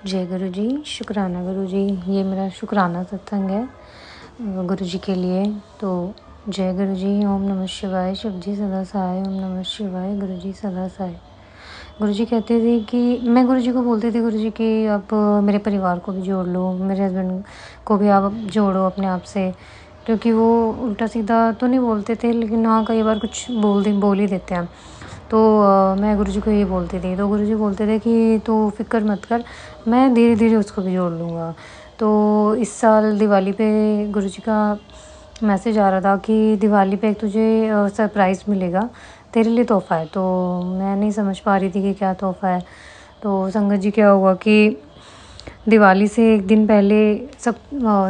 जय गुरु जी, शुक्राना गुरु जी। ये मेरा शुक्राना सत्संग है गुरु जी के लिए। तो जय गुरु जी, ओम नमः शिवाय, शिव जी सदा सहाय, ओम नमः शिवाय, गुरु जी सदा सहाय। गुरु जी कहते थे कि मैं गुरु जी को बोलती थी, गुरु जी कि आप मेरे परिवार को भी जोड़ लो, मेरे हस्बैंड को भी आप जोड़ो अपने आप से, क्योंकि वो उल्टा सीधा तो नहीं बोलते थे, लेकिन हाँ कई बार कुछ बोल ही देते हैं। तो मैं गुरुजी को ये बोलती थी, तो गुरुजी बोलते थे कि तू फ़िक्र मत कर, मैं धीरे-धीरे उसको भी जोड़ लूँगा। तो इस साल दिवाली पे गुरुजी का मैसेज आ रहा था कि दिवाली पे तुझे सरप्राइज़ मिलेगा, तेरे लिए तोहफ़ा है। तो मैं नहीं समझ पा रही थी कि क्या तोहफ़ा है। तो संगत जी क्या हुआ कि दिवाली से 1 दिन पहले सब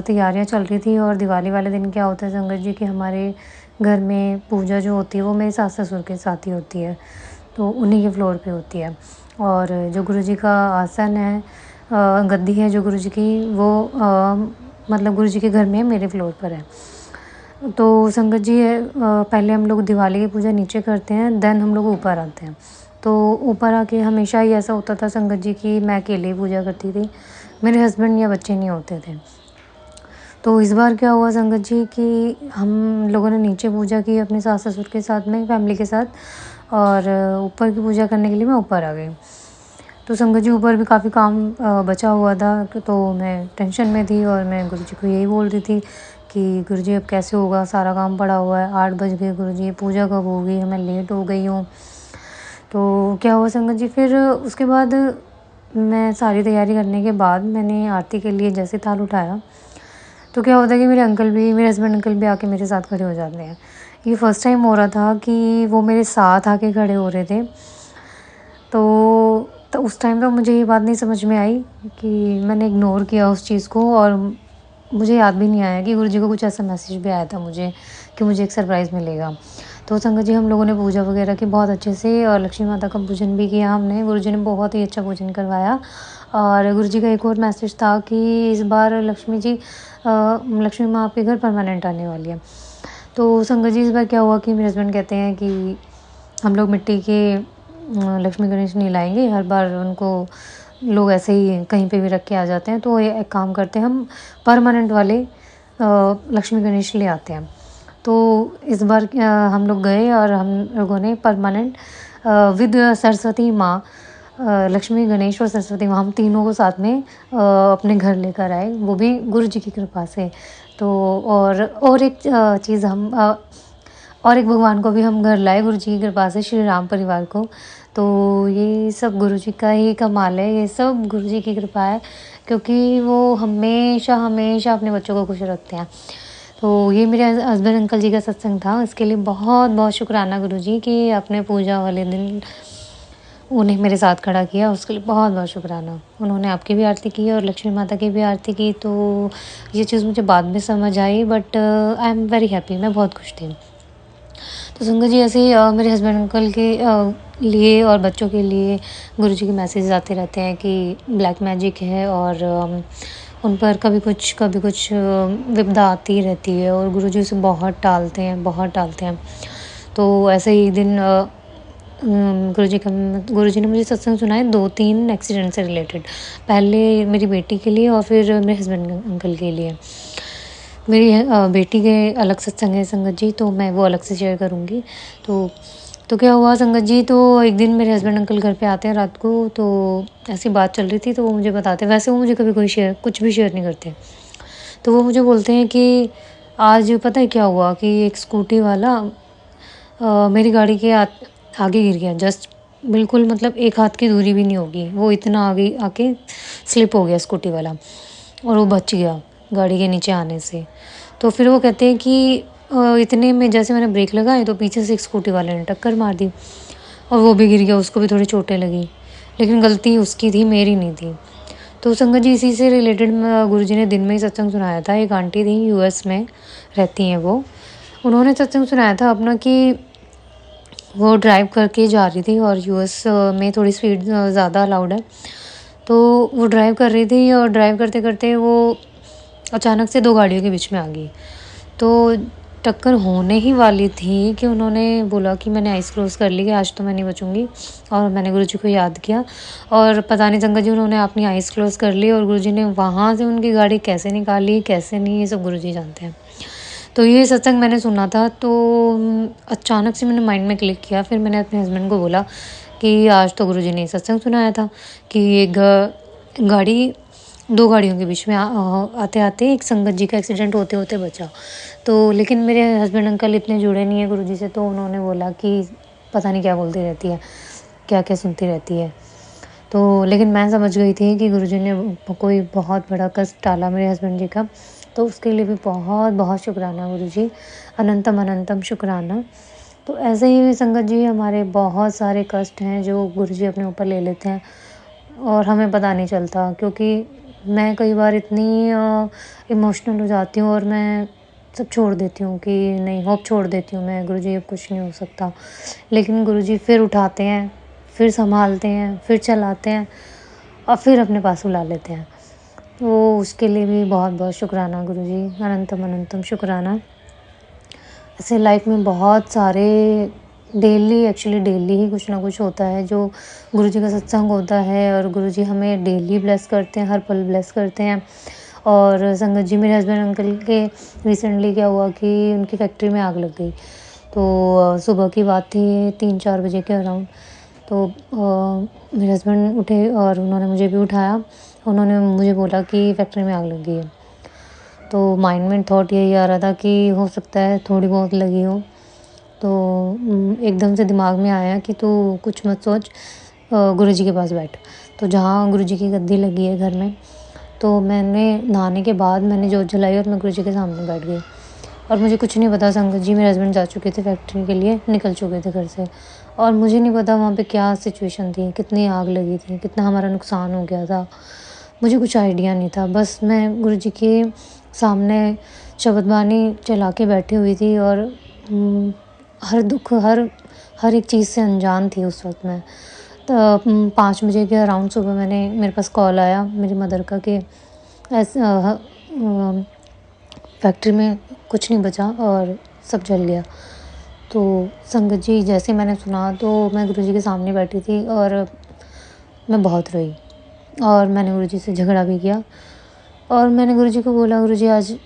तैयारियाँ चल रही थी, और दिवाली वाले दिन क्या होता है संगत जी कि हमारे घर में पूजा जो होती है वो मेरे सास-ससुर के साथ ही होती है, तो उन्हीं के फ्लोर पे होती है। और जो गुरुजी का आसन है, गद्दी है जो गुरुजी की, वो मतलब गुरुजी के घर में मेरे फ्लोर पर है। तो संगत जी पहले हम लोग दिवाली की पूजा नीचे करते हैं, देन हम लोग ऊपर आते हैं। तो ऊपर आके हमेशा ही ऐसा होता था संगत जी कि मैं अकेले ही पूजा करती थी, मेरे हस्बैंड या बच्चे नहीं होते थे। तो इस बार क्या हुआ संगत जी कि हम लोगों ने नीचे पूजा की अपने सास-ससुर के साथ में, फैमिली के साथ, और ऊपर की पूजा करने के लिए मैं ऊपर आ गई। तो संगत जी ऊपर भी काफ़ी काम बचा हुआ था, तो मैं टेंशन में थी, और मैं गुरुजी को यही बोल रही थी कि गुरुजी अब कैसे होगा, सारा काम पड़ा हुआ है, 8 बज गए गुरुजी, पूजा कब होगी, मैं लेट हो गई हूँ। तो क्या हुआ संगत जी, फिर उसके बाद मैं सारी तैयारी करने के बाद मैंने आरती के लिए जैसे थाल उठाया, तो क्या होता है कि मेरे हस्बैंड अंकल भी आके मेरे साथ खड़े हो जाते हैं। ये फर्स्ट टाइम हो रहा था कि वो मेरे साथ आके खड़े हो रहे थे। तो उस टाइम तो मुझे ये बात नहीं समझ में आई कि मैंने इग्नोर किया उस चीज़ को, और मुझे याद भी नहीं आया कि गुरुजी को कुछ ऐसा मैसेज भी आया था मुझे कि मुझे एक सरप्राइज़ मिलेगा। तो संगत जी हम लोगों ने पूजा वगैरह की बहुत अच्छे से, और लक्ष्मी माता का पूजन भी किया हमने। गुरुजी ने बहुत ही अच्छा पूजन करवाया, और गुरुजी का एक और मैसेज था कि इस बार लक्ष्मी माँ आपके घर परमानेंट आने वाली है। तो संगत जी इस बार क्या हुआ कि मेरे हस्बैंड कहते हैं कि हम लोग मिट्टी के लक्ष्मी गणेश नहीं लाएँगे, हर बार उनको लोग ऐसे ही कहीं पे भी रख के आ जाते हैं, तो ये एक काम करते हैं, हम परमानेंट वाले लक्ष्मी गणेश ले आते हैं। तो इस बार हम लोग गए, और हम लोगों ने परमानेंट विद सरस्वती माँ, लक्ष्मी गणेश और सरस्वती माँ, हम तीनों को साथ में अपने घर लेकर आए, वो भी गुरु जी की कृपा से। तो और एक चीज़ और एक भगवान को भी हम घर लाए गुरु जी की कृपा से, श्री राम परिवार को। तो ये सब गुरु जी का ही कमाल है, ये सब गुरु जी की कृपा है, क्योंकि वो हमेशा हमेशा अपने बच्चों को खुश रखते हैं। तो ये मेरे हस्बैंड अंकल जी का सत्संग था, इसके लिए बहुत बहुत शुक्राना गुरु जी कि आपने पूजा वाले दिन उन्हें मेरे साथ खड़ा किया, उसके लिए बहुत बहुत शुक्राना। उन्होंने आपकी भी आरती की और लक्ष्मी माता की भी आरती की, तो ये चीज़ मुझे बाद में समझ आई, but I am very happy, मैं बहुत खुश थी। तो संगत जी ऐसे ही मेरे हस्बैंड अंकल के लिए और बच्चों के लिए गुरुजी के मैसेज आते रहते हैं कि ब्लैक मैजिक है, और उन पर कभी कुछ विपदा आती रहती है, और गुरुजी उसे बहुत टालते हैं, बहुत टालते हैं। तो ऐसे ही एक दिन गुरुजी ने मुझे सत्संग सुनाए 2-3 एक्सीडेंट से रिलेटेड। पहले मेरी बेटी के लिए, और फिर मेरे हस्बैंड अंकल के लिए। मेरी बेटी के अलग सत्संग है संगत जी, तो मैं वो अलग से शेयर करूँगी। तो क्या हुआ संगत जी, तो एक दिन मेरे हस्बैंड अंकल घर पे आते हैं रात को, तो ऐसी बात चल रही थी, तो वो मुझे बताते हैं, वैसे वो मुझे कभी कुछ भी शेयर नहीं करते। तो वो मुझे बोलते हैं कि आज पता है क्या हुआ कि एक स्कूटी वाला मेरी गाड़ी के आगे गिर गया, जस्ट बिल्कुल, मतलब एक हाथ की दूरी भी नहीं होगी, वो इतना आगे आके स्लिप हो गया स्कूटी वाला, और वो बच गया गाड़ी के नीचे आने से। तो फिर वो कहते हैं कि इतने में जैसे मैंने ब्रेक लगाए, तो पीछे से एक स्कूटी वाले ने टक्कर मार दी, और वो भी गिर गया, उसको भी थोड़ी चोटें लगी, लेकिन गलती उसकी थी, मेरी नहीं थी। तो संगत जी इसी से रिलेटेड गुरुजी ने दिन में ही सत्संग सुनाया था। एक आंटी थी, यूएस में रहती हैं वो, उन्होंने सत्संग सुनाया था अपना कि वो ड्राइव करके जा रही थी, और यूएस में थोड़ी स्पीड ज़्यादा अलाउड है। तो वो ड्राइव कर रही थी, और ड्राइव करते-करते वो अचानक से 2 गाड़ियों के बीच में आ गई। तो टक्कर होने ही वाली थी कि उन्होंने बोला कि मैंने आइज़ क्लोज़ कर ली कि आज तो मैं नहीं बचूँगी। और मैंने गुरुजी को याद किया और पता नहीं संगत जी उन्होंने अपनी आइज़ क्लोज़ कर ली और गुरुजी ने वहाँ से उनकी गाड़ी कैसे निकाली, कैसे नहीं, ये सब गुरुजी जानते हैं। तो ये सत्संग मैंने सुना था तो अचानक से मैंने माइंड में क्लिक किया। फिर मैंने अपने हस्बैंड को बोला कि आज तो गुरुजी ने सत्संग सुनाया था कि एक गाड़ी 2 गाड़ियों के बीच में आते-आते एक संगत जी का एक्सीडेंट होते-होते बचा। तो लेकिन मेरे हस्बैंड अंकल इतने जुड़े नहीं हैं गुरुजी से, तो उन्होंने बोला कि पता नहीं क्या बोलती रहती है, क्या-क्या सुनती रहती है। तो लेकिन मैं समझ गई थी कि गुरुजी ने कोई बहुत बड़ा कष्ट टाला मेरे हस्बैंड जी का, तो उसके लिए भी बहुत-बहुत शुक्राना गुरुजी, अनंतम अनंतम शुक्राना। तो ऐसे ही संगत जी हमारे बहुत सारे कष्ट हैं जो गुरुजी अपने ऊपर ले लेते हैं और हमें पता नहीं चलता, क्योंकि मैं कई बार इतनी इमोशनल हो जाती हूँ और मैं सब छोड़ देती हूँ कि नहीं, होप छोड़ देती हूँ मैं, गुरुजी अब कुछ नहीं हो सकता। लेकिन गुरुजी फिर उठाते हैं, फिर सँभालते हैं, फिर चलाते हैं और फिर अपने पास बुला लेते हैं। तो उसके लिए भी बहुत-बहुत शुक्राना गुरुजी, अनंतम अनंतम शुक्राना। ऐसे लाइफ में बहुत सारे डेली ही कुछ ना कुछ होता है जो गुरुजी का सत्संग होता है और गुरुजी हमें डेली ब्लेस करते हैं, हर पल ब्लेस करते हैं। और संगत जी, मेरे हस्बैंड अंकल के रिसेंटली क्या हुआ कि उनकी फैक्ट्री में आग लग गई। तो सुबह की बात थी 3-4 बजे के अराउंड। तो मेरे हस्बैंड उठे और उन्होंने मुझे भी उठाया। उन्होंने मुझे बोला कि फैक्ट्री में आग लग गई है। तो माइंड में थॉट यही आ रहा था कि हो सकता है थोड़ी बहुत लगी हो। तो एकदम से दिमाग में आया कि तू कुछ मत सोच, गुरुजी के पास बैठ। तो जहाँ गुरुजी की गद्दी लगी है घर में, तो मैंने नहाने के बाद मैंने जोत जलाई और मैं गुरुजी के सामने बैठ गई। और मुझे कुछ नहीं पता, संगत जी मेरे हस्बैंड जा चुके थे फैक्ट्री के लिए, निकल चुके थे घर से और मुझे नहीं पता वहाँ पे क्या सिचुएशन थी, कितनी आग लगी थी, कितना हमारा नुकसान हो गया था। मुझे कुछ आइडिया नहीं था। बस मैं गुरुजी के सामने शबद बानी चला के बैठी हुई थी और हर दुःख, हर एक चीज़ से अनजान थी उस वक़्त मैं। तो 5 बजे के अराउंड सुबह मेरे पास कॉल आया मेरी मदर का कि फैक्ट्री में कुछ नहीं बचा और सब जल गया। तो संगत जी, जैसे मैंने सुना तो मैं गुरुजी के सामने बैठी थी और मैं बहुत रोई और मैंने गुरुजी से झगड़ा भी किया और मैंने गुरुजी को बोला, गुरुजी आज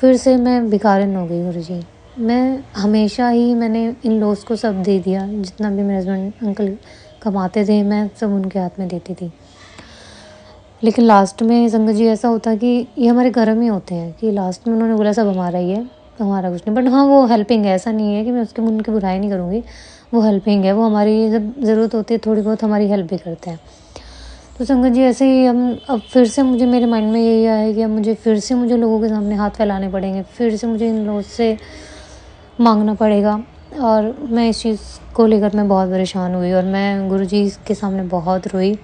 फिर से मैं भिखारिन हो गई गुरुजी। मैं हमेशा ही मैंने इन-लॉज़ को सब दे दिया, जितना भी मेरे हस्बैंड अंकल कमाते थे मैं सब उनके हाथ में देती थी। लेकिन लास्ट में संगत जी ऐसा होता है कि ये हमारे कर्म ही होते हैं कि लास्ट में उन्होंने बोला सब हमारा ही है, हमारा कुछ नहीं। बट हाँ, वो हेल्पिंग है, ऐसा नहीं है कि मैं उसके उनकी बुराई नहीं करूँगी। वो हेल्पिंग है, वो हमारी जब ज़रूरत होती है थोड़ी बहुत हमारी हेल्प भी करते हैं। तो संगत जी ऐसे ही हम अब फिर से मेरे माइंड में यही आया कि अब मुझे लोगों के सामने हाथ फैलाने पड़ेंगे, फिर से मुझे इन-लॉज़ से माँगना पड़ेगा। और मैं इस चीज़ को लेकर मैं बहुत परेशान हुई और मैं गुरुजी के सामने बहुत रोई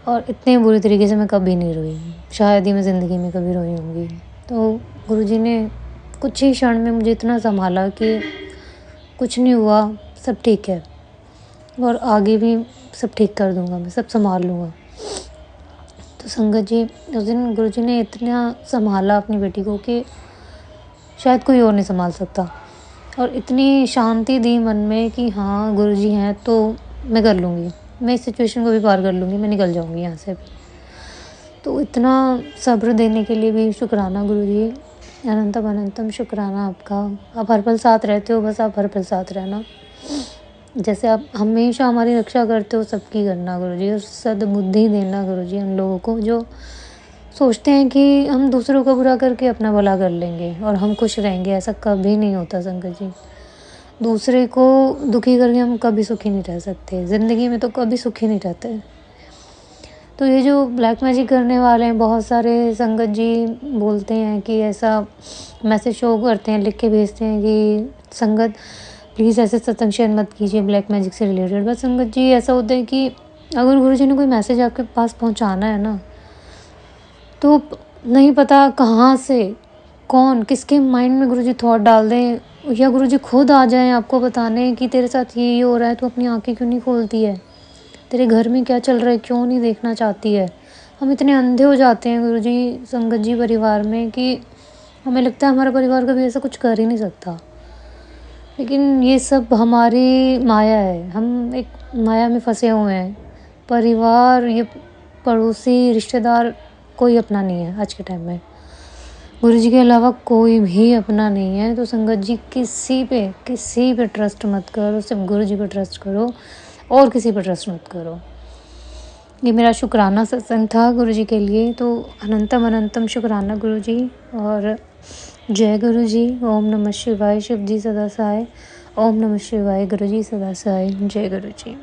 और इतने बुरी तरीके से मैं कभी नहीं रोई। शायद ही मैं ज़िंदगी में कभी रोई होंगी। तो गुरुजी ने कुछ ही क्षण में मुझे इतना सँभाला कि कुछ नहीं हुआ, सब ठीक है और आगे भी सब ठीक कर दूँगा मैं, सब सँभाल लूँगा। तो संगत जी, उस दिन गुरुजी ने इतना सँभाला अपनी बेटी को कि शायद कोई और नहीं सँभाल सकता और इतनी शांति दी मन में कि हाँ, गुरुजी हैं तो मैं कर लूँगी। मैं इस सिचुएशन को भी पार कर लूँगी, मैं निकल जाऊँगी यहाँ से भी। तो इतना सब्र देने के लिए भी शुक्राना गुरुजी, अनंतम अनंतम शुक्राना आपका। आप हर पल साथ रहते हो, बस आप हर पल साथ रहना। जैसे आप हमेशा हमारी रक्षा करते हो, सबकी करना गुरुजी और सद्बुद्धि देना गुरुजी उन लोगों को जो सोचते हैं कि हम दूसरों का बुरा करके अपना भला कर लेंगे और हम खुश रहेंगे। ऐसा कभी नहीं होता संगत जी। दूसरे को दुखी करके हम कभी सुखी नहीं रह सकते। ज़िंदगी में तो कभी सुखी नहीं रहते। तो ये जो ब्लैक मैजिक करने वाले हैं बहुत सारे, संगत जी बोलते हैं कि ऐसा मैसेज शो करते हैं, लिख के भेजते हैं कि संगत प्लीज़ ऐसे सत्संग शेयर मत कीजिए ब्लैक मैजिक से रिलेटेड। बस संगत जी ऐसा होता है कि अगर गुरुजी ने कोई मैसेज आपके पास पहुँचाना है ना, तो नहीं पता कहाँ से, कौन, किसके माइंड में गुरुजी थॉट डाल दें या गुरुजी खुद आ जाएँ आपको बताने कि तेरे साथ ये हो रहा है, तू अपनी आँखें क्यों नहीं खोलती है? तेरे घर में क्या चल रहा है, क्यों नहीं देखना चाहती है? हम इतने अंधे हो जाते हैं गुरुजी, संगत जी परिवार में कि हमें लगता है हमारा परिवार कभी ऐसा कुछ कर ही नहीं सकता, लेकिन ये सब हमारी माया है। हम एक माया में फँसे हुए हैं। परिवार, ये पड़ोसी, रिश्तेदार कोई अपना नहीं है आज के टाइम में। गुरुजी के अलावा कोई भी अपना नहीं है। तो संगत जी, किसी पे ट्रस्ट मत करो, सिर्फ गुरुजी पे ट्रस्ट करो और किसी पे ट्रस्ट मत करो। ये मेरा शुक्राना सत्संग था गुरुजी के लिए। तो अनंतम अनंतम शुक्राना गुरुजी, और जय गुरुजी। ओम नमः शिवाय। शिव जी सदा सहाय। ओम नमः शिवाय। गुरुजी सदा सहाय। जय गुरुजी।